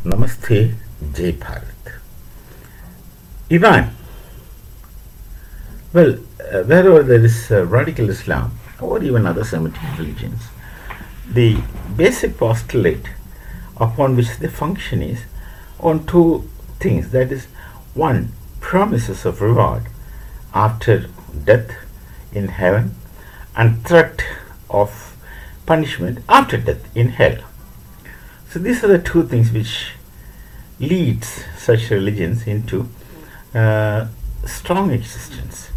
Namaste, Jai Bharat. Iran. Well, wherever there is radical Islam or even other Semitic religions, the basic postulate upon which they function is on two things. That is, one, promises of reward after death in heaven, and threat of punishment after death in hell. So these are the two things which leads such religions into strong existence,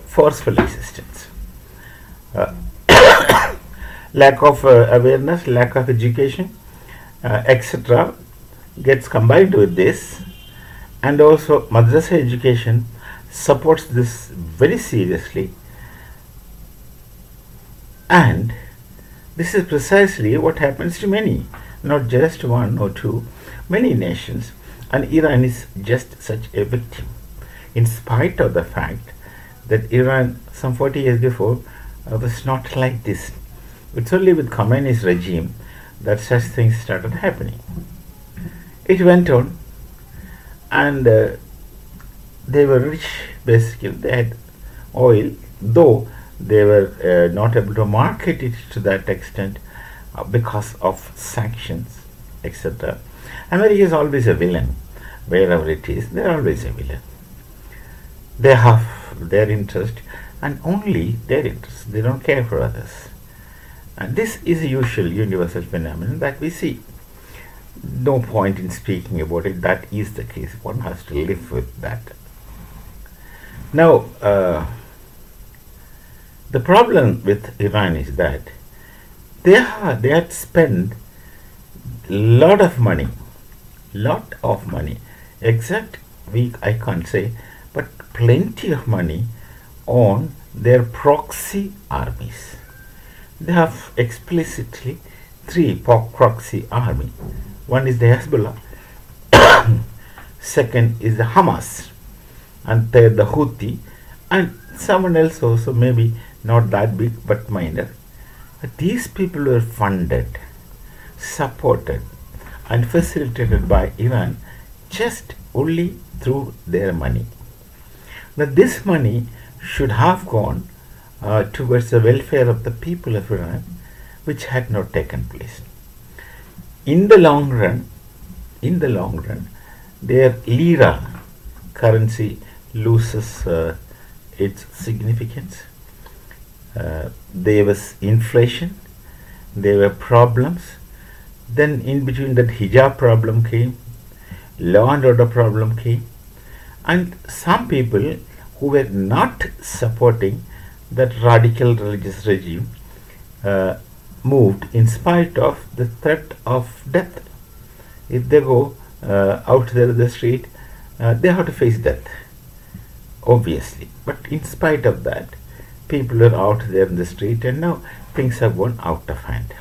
forceful existence. Uh, Lack of awareness, lack of education, etc., gets combined with this, and also madrasa education supports this very seriously, and this is precisely what happens to many, not just one or two, many nations, and Iran is just such a victim, in spite of the fact that Iran, some 40 years before, was not like this. It's only with Khomeini's regime that such things started happening. It went on, and they were rich, basically. They had oil, though they were not able to market it to that extent because of sanctions, etc. America is always a villain. Wherever it is, they are always a villain. They have their interest and only their interest. They don't care for others. And this is a usual universal phenomenon that we see. No point in speaking about it. That is the case. One has to live with that. Now, the problem with Iran is that they had spent lot of money, exact week I can't say, but plenty of money on their proxy armies. They have explicitly three proxy army. One is the Hezbollah, second is the Hamas, and third the Houthi, and someone else also, maybe not that big but minor. But these people were funded, supported, and facilitated by Iran just only through their money. Now this money should have gone towards the welfare of the people of Iran, which had not taken place. In the long run, their lira currency loses its significance. There was inflation, there were problems. Then in between that, hijab problem came, law and order problem came, and some people who were not supporting that radical religious regime moved in spite of the threat of death. If they go out there in the street, they have to face death, obviously. But in spite of that, people are out there in the street, and now things have gone out of hand.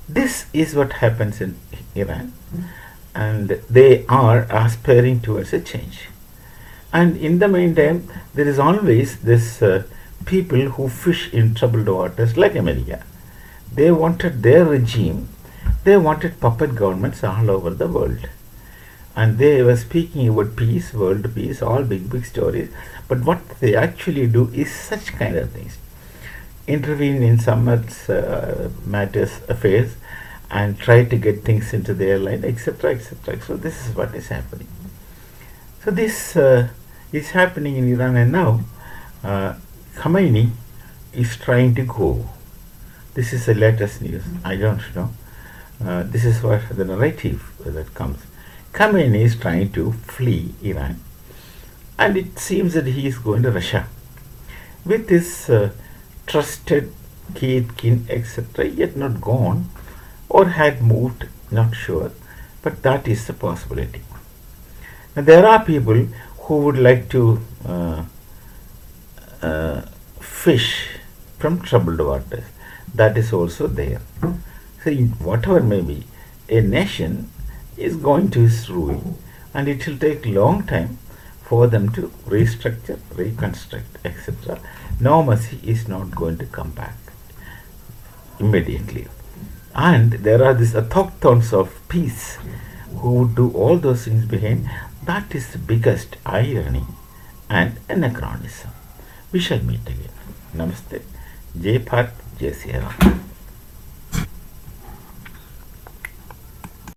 This is what happens in Iran, and they are aspiring towards a change. And in the meantime, there is always this people who fish in troubled waters, like America. They wanted their regime, they wanted puppet governments all over the world. And they were speaking about peace, world peace, all big stories. But what they actually do is such kind of things. Intervene in someone's matters, affairs, and try to get things into their line, etc., etc. So this is what is happening. So this is happening in Iran, and now Khomeini is trying to go. This is the latest news. I don't know. This is what the narrative that comes. Khomeini is trying to flee Iran, and it seems that he is going to Russia with his trusted kid, kin, etc., yet not gone or had moved, not sure, but that is the possibility. Now, there are people who would like to fish from troubled waters. That is also there. So, whatever may be, a nation is going to its ruin, and it will take long time for them to restructure, reconstruct, etc. Normalcy is not going to come back immediately. and there are these autochthones of peace who would do all those things behind. That is the biggest irony and anachronism. We shall meet again. Namaste. Jai Bharat, Jai Sri Ram.